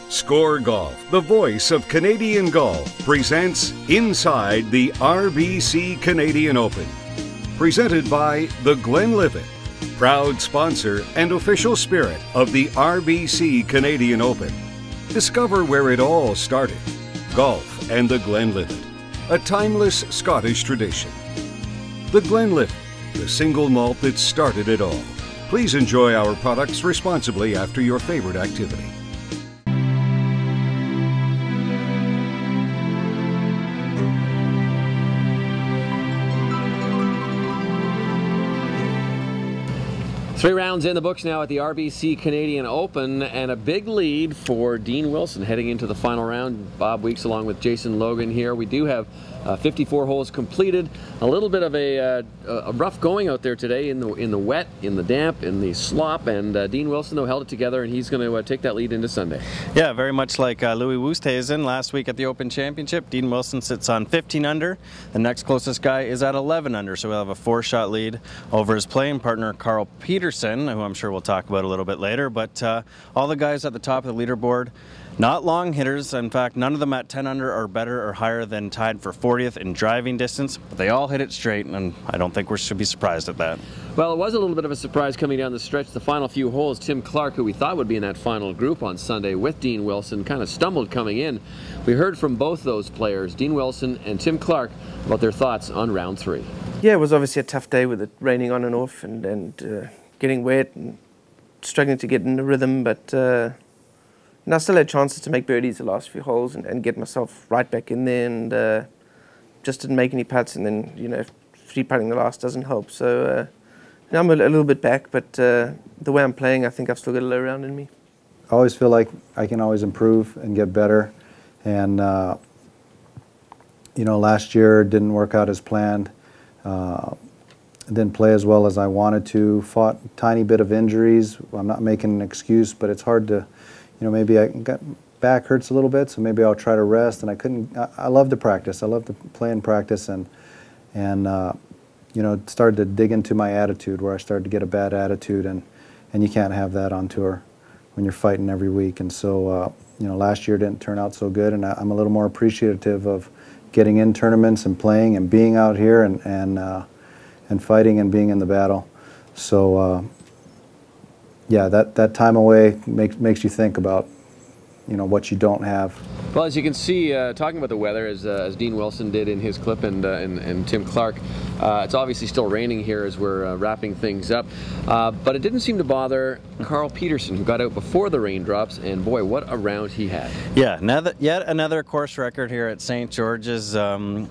Score Golf, the voice of Canadian golf, presents Inside the RBC Canadian Open. Presented by the Glenlivet, proud sponsor and official spirit of the RBC Canadian Open. Discover where it all started. Golf and the Glenlivet, a timeless Scottish tradition. The Glenlivet, the single malt that started it all. Please enjoy our products responsibly after your favorite activity. Three rounds in the books now at the RBC Canadian Open, and a big lead for Dean Wilson heading into the final round. Bob Weeks along with Jason Logan here. We do have 54 holes completed. A little bit of a rough going out there today in the wet, in the damp, in the slop, and Dean Wilson though held it together, and he's going to take that lead into Sunday. Yeah, very much like Louis Oosthuizen last week at the Open Championship. Dean Wilson sits on 15 under. The next closest guy is at 11 under, so we'll have a 4-shot lead over his playing partner Carl Peterson, who I'm sure we'll talk about a little bit later. But all the guys at the top of the leaderboard, not long hitters. In fact, none of them at 10 under or better or higher than tied for 40th in driving distance, but they all hit it straight, and I don't think we should be surprised at that. Well, it was a little bit of a surprise coming down the stretch. The final few holes, Tim Clark, who we thought would be in that final group on Sunday with Dean Wilson, kind of stumbled coming in. We heard from both those players, Dean Wilson and Tim Clark, about their thoughts on round 3. Yeah, it was obviously a tough day with it raining on and off and getting wet and struggling to get in the rhythm, but and I still had chances to make birdies the last few holes and get myself right back in there, and just didn't make any putts, and then, you know, 3-putting the last doesn't help. So now I'm a little bit back, but the way I'm playing, I think I've still got a low round in me. I always feel like I can always improve and get better, and you know, last year didn't work out as planned. Didn't play as well as I wanted to, fought a tiny bit of injuries. I'm not making an excuse, but it's hard to, you know, maybe I got back hurts a little bit, so maybe I'll try to rest. And I couldn't. I love to practice. I love to play and practice, and you know, started to dig into my attitude, where I started to get a bad attitude, and you can't have that on tour when you're fighting every week. And so you know, last year didn't turn out so good, and I'm a little more appreciative of getting in tournaments and playing and being out here and fighting and being in the battle. So yeah, that time away makes you think about, you know, what you don't have. Well, as you can see, talking about the weather, as Dean Wilson did in his clip, and Tim Clark, it's obviously still raining here as we're wrapping things up. But it didn't seem to bother Carl Peterson, who got out before the raindrops, and boy, what a round he had. Yeah, yet another course record here at St. George's.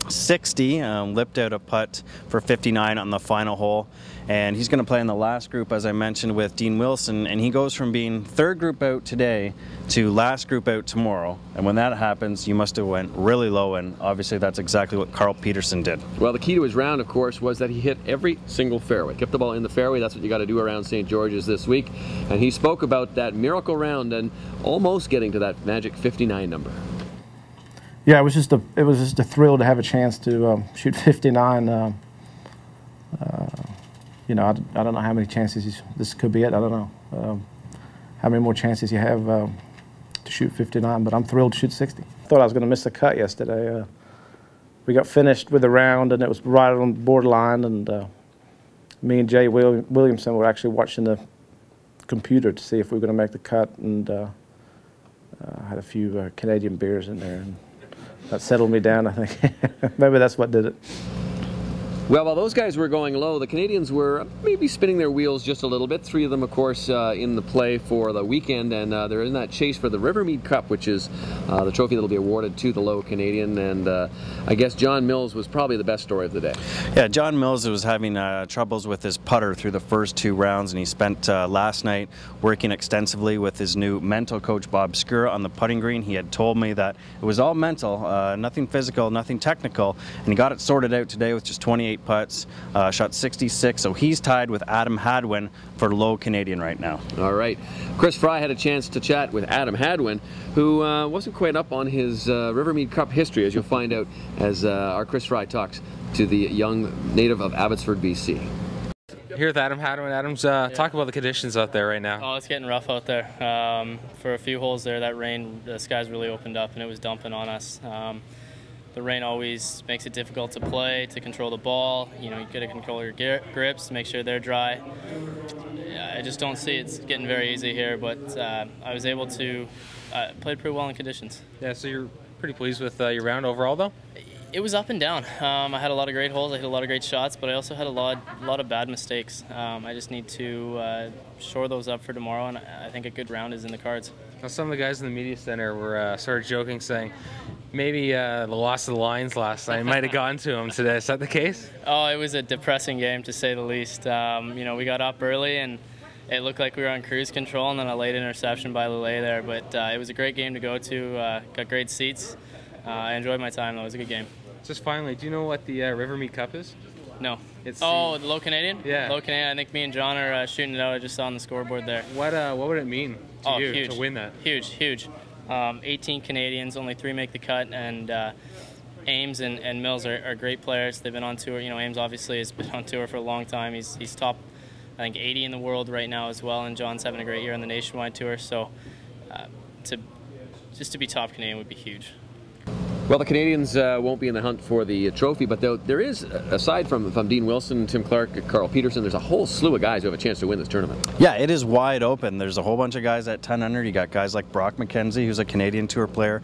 60, lipped out a putt for 59 on the final hole. And he's going to play in the last group, as I mentioned, with Dean Wilson, and he goes from being third group out today to last group out tomorrow. And when that happens, you must have went really low, and obviously that's exactly what Carl Peterson did. Well, the key to his round, of course, was that he hit every single fairway. Kept the ball in the fairway. That's what you got to do around St. George's this week. And he spoke about that miracle round and almost getting to that magic 59 number. Yeah, it was just a thrill to have a chance to shoot 59. You know, I don't know how many chances this could be it. I don't know how many more chances you have to shoot 59, but I'm thrilled to shoot 60. Thought I was going to miss the cut yesterday. We got finished with the round, and it was right on the borderline, and me and Jay Williamson were actually watching the computer to see if we were going to make the cut, and I had a few Canadian beers in there, and that settled me down, I think. Maybe that's what did it. Well, while those guys were going low, the Canadians were maybe spinning their wheels just a little bit. 3 of them, of course, in the play for the weekend, and they're in that chase for the Rivermead Cup, which is the trophy that will be awarded to the low Canadian. And I guess John Mills was probably the best story of the day. Yeah, John Mills was having troubles with his putter through the first 2 rounds, and he spent last night working extensively with his new mental coach, Bob Skura, on the putting green. He had told me that it was all mental, nothing physical, nothing technical, and he got it sorted out today with just 28 putts, shot 66, so he's tied with Adam Hadwin for low Canadian right now. All right. Chris Fry had a chance to chat with Adam Hadwin, who wasn't quite up on his Rivermead Cup history, as you'll find out as our Chris Fry talks to the young native of Abbotsford, BC. Here with Adam. Adam's talk about the conditions out there right now. Oh, it's getting rough out there. For a few holes there, that rain, the skies really opened up and it was dumping on us. The rain always makes it difficult to play, to control the ball. You know, you got to control your grips, make sure they're dry. I just don't see it's getting very easy here, but I was able to play pretty well in conditions. Yeah, so you're pretty pleased with your round overall, though? It was up and down. I had a lot of great holes, I hit a lot of great shots, but I also had a lot of bad mistakes. I just need to shore those up for tomorrow, and I think a good round is in the cards. Now, some of the guys in the media center were sort of joking, saying maybe the loss of the lines last night might have gotten to him today. Is that the case? Oh, it was a depressing game, to say the least. You know, we got up early, and it looked like we were on cruise control, and then a late interception by Lele there. But it was a great game to go to. Got great seats. I enjoyed my time, though. It was a good game. Just finally, do you know what the River Meet Cup is? No. It's the Low Canadian? Yeah. Low Canadian. I think me and John are shooting it out. I just saw on the scoreboard there. What would it mean to you huge. to win that? Huge, huge. 18 Canadians, only 3 make the cut, and Ames and Mills are great players. They've been on tour. You know, Ames obviously has been on tour for a long time. He's top, I think, 80 in the world right now as well, and John's having a great year on the Nationwide Tour. So just to be top Canadian would be huge. Well, the Canadians won't be in the hunt for the trophy, but there is, aside from Dean Wilson, Tim Clark, Carl Peterson, there's a whole slew of guys who have a chance to win this tournament. Yeah, it is wide open. There's a whole bunch of guys at 10 under. You got guys like Brock McKenzie, who's a Canadian Tour player.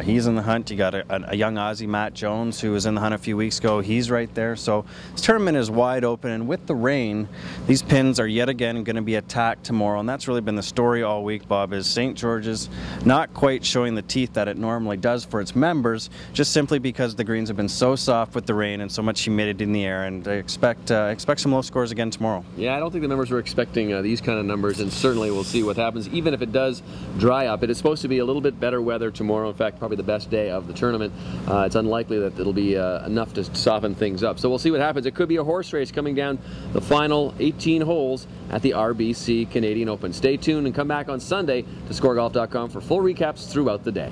He's in the hunt. You got a young Aussie, Matt Jones, who was in the hunt a few weeks ago. He's right there. So this tournament is wide open, and with the rain, these pins are yet again going to be attacked tomorrow, and that's really been the story all week, Bob, is St. George's not quite showing the teeth that it normally does for its members, just simply because the greens have been so soft with the rain and so much humidity in the air, and I expect some low scores again tomorrow. Yeah, I don't think the members were expecting these kind of numbers, and certainly we'll see what happens. Even if it does dry up, it is supposed to be a little bit better weather tomorrow. In fact, probably the best day of the tournament. It's unlikely that it'll be enough to soften things up. So we'll see what happens. It could be a horse race coming down the final 18 holes at the RBC Canadian Open. Stay tuned and come back on Sunday to ScoreGolf.com for full recaps throughout the day.